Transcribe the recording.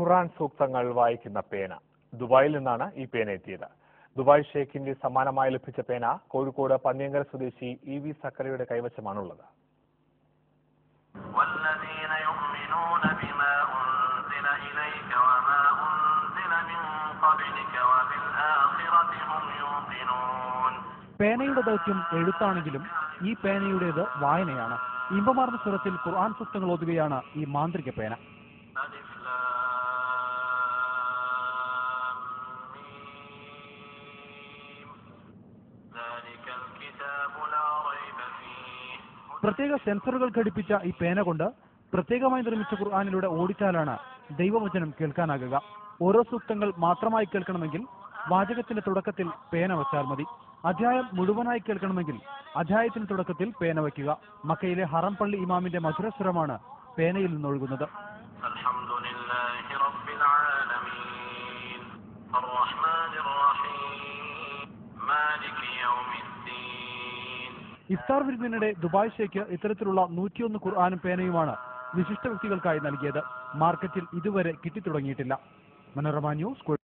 ഖുർആൻ സൂക്തങ്ങൾ വായിക്കുന്ന പേന. ദുബായിൽ നിന്നാണ് ഈ പേന എത്തിയത്. ദുബായ് ഷേഖിന്റെ സമ്മാനമായി ലഭിച്ച പേന കോഴിക്കോട് പന്നിയങ്കര സ്വദേശി EV സക്കറിയുടെ കൈവശമാണുള്ളത്. പേനയുടെ ദൗത്യം എഴുത്താണെങ്കിലും ഈ പേനയുടേത് വായനയാണ്. ഇമ്പമാർന്ന സ്വരത്തിൽ ഖുർആൻ സൂക്തങ്ങൾ ഓതുകയാണ് ഈ മാന്ത്രിക പേന. പ്രത്യേക സെൻസറുകൾ ഘടിപ്പിച്ച ഈ പേന കൊണ്ട് പ്രത്യേകമായി നിർമ്മിച്ച ഖുർആനിലൂടെ ഓടിച്ചാലാണ് ദൈവവചനം കേൾക്കാനാകുക. ഓരോ സൂക്തങ്ങൾ മാത്രമായി കേൾക്കണമെങ്കിൽ വാചകത്തിന്റെ തുടക്കത്തിൽ പേന വച്ചാൽ മതി. അധ്യായം മുഴുവനായി കേൾക്കണമെങ്കിൽ അധ്യായത്തിന് തുടക്കത്തിൽ പേന വയ്ക്കുക. മക്കയിലെ ഹറം പള്ളി ഇമാമിന്റെ മധുരസ്വരമാണ് പേനയിൽ നിന്നൊഴുകുന്നത്. ഇഫ്താർ വിരുന്നിനിടെ ദുബായ് ഷേഖ് ഇത്തരത്തിലുള്ള 101 ഖുർആനും പേനയുമാണ് വിശിഷ്ട വ്യക്തികൾക്കായി നൽകിയത്. മാർക്കറ്റിൽ ഇതുവരെ കിട്ടിത്തുടങ്ങിയിട്ടില്ല. മനോരമ ന്യൂസ്.